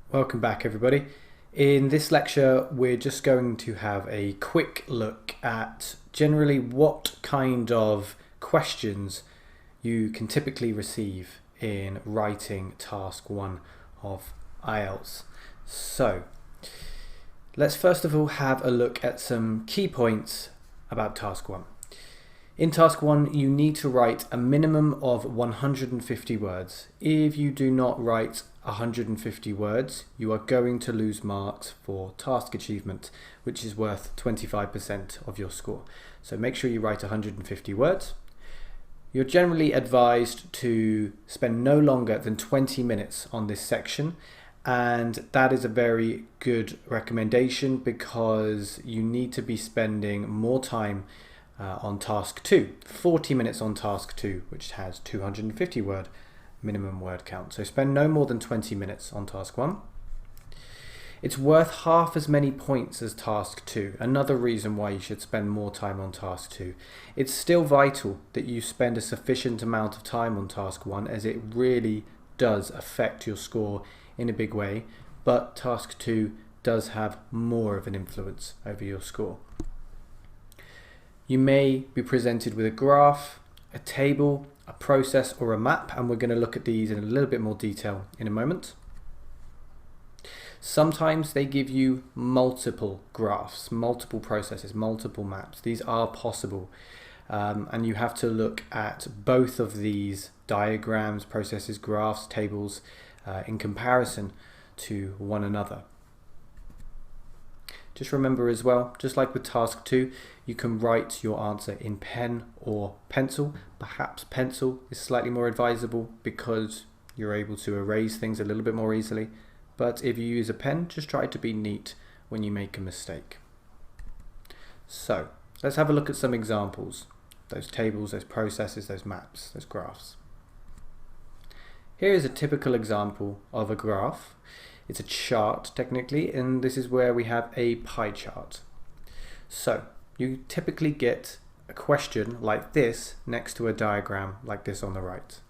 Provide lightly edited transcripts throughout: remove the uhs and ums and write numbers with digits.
Welcome back, everybody. In this lecture, we're just going to have a quick look at generally what kind of questions you can typically receive in writing task 1 of IELTS. So, let's first of all have a look at some key points about task 1. In task 1, you need to write a minimum of 150 words. If you do not write 150 words, you are going to lose marks for task achievement, which is worth 25% of your score. So make sure you write 150 words. You're generally advised to spend no longer than 20 minutes on this section, and that is a very good recommendation because you need to be spending more time on task 2, 40 minutes on task 2, which has 250 word minimum word count. So spend no more than 20 minutes on task 1. It's worth half as many points as task 2. Another reason why you should spend more time on task 2. It's still vital that you spend a sufficient amount of time on task 1, as it really does affect your score in a big way, but task 2 does have more of an influence over your score. You may be presented with a graph, a table, a process or a map, and we're going to look at these in a little bit more detail in a moment. Sometimes they give you multiple graphs, multiple processes, multiple maps. These are possible, and you have to look at both of these diagrams, processes, graphs, tables in comparison to one another. Just remember as well, just like with task 2, you can write your answer in pen or pencil. Perhaps pencil is slightly more advisable because you're able to erase things a little bit more easily. But if you use a pen, just try to be neat when you make a mistake. So, let's have a look at some examples. Those tables, those processes, those maps, those graphs. Here is a typical example of a graph. It's a chart technically, and this is where we have a pie chart. So you typically get a question like this next to a diagram like this on the right.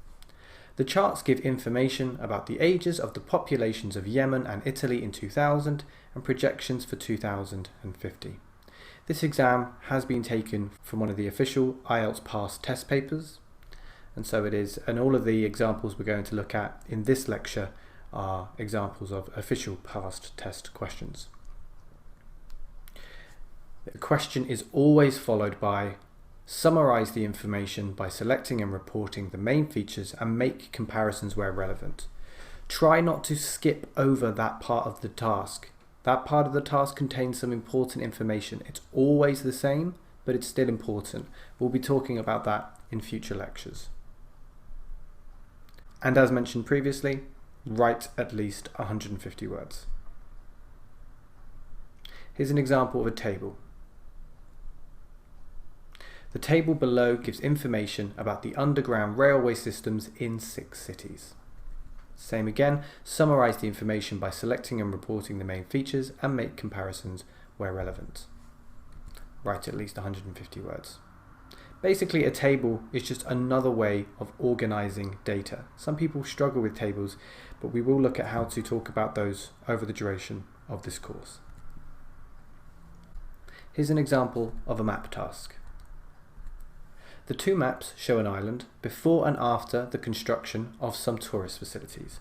The charts give information about the ages of the populations of Yemen and Italy in 2000 and projections for 2050. This exam has been taken from one of the official IELTS past test papers, and so it is, and all of the examples we're going to look at in this lecture are examples of official past test questions. The question is always followed by summarize the information by selecting and reporting the main features and make comparisons where relevant. Try not to skip over that part of the task. That part of the task contains some important information. It's always the same, but it's still important. We'll be talking about that in future lectures. And as mentioned previously, write at least 150 words. Here's an example of a table. The table below gives information about the underground railway systems in 6 cities. Same again, summarize the information by selecting and reporting the main features and make comparisons where relevant. Write at least 150 words. Basically, a table is just another way of organizing data. Some people struggle with tables, but we will look at how to talk about those over the duration of this course. Here's an example of a map task. The 2 maps show an island before and after the construction of some tourist facilities.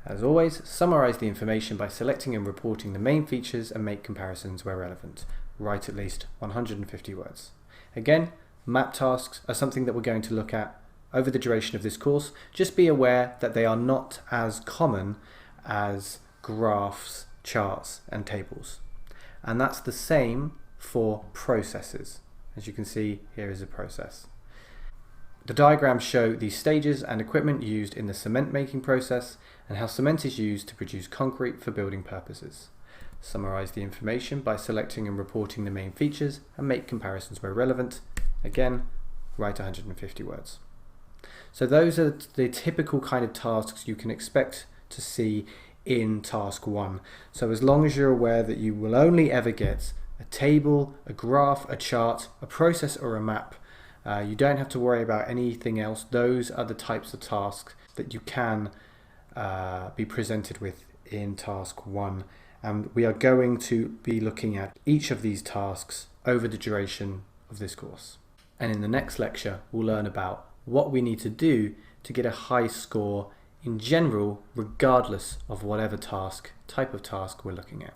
As always, summarize the information by selecting and reporting the main features and make comparisons where relevant. Write at least 150 words. Again, map tasks are something that we're going to look at over the duration of this course. Just be aware that they are not as common as graphs, charts and tables. And that's the same for processes. As you can see, here is a process. The diagrams show the stages and equipment used in the cement making process and how cement is used to produce concrete for building purposes. Summarize the information by selecting and reporting the main features and make comparisons where relevant. Again, write 150 words. So those are the typical kind of tasks you can expect to see in task 1. So as long as you're aware that you will only ever get a table, a graph, a chart, a process or a map, you don't have to worry about anything else. Those are the types of tasks that you can be presented with in task 1, and we are going to be looking at each of these tasks over the duration of this course. And in the next lecture, we'll learn about what we need to do to get a high score in general, regardless of whatever type of task we're looking at.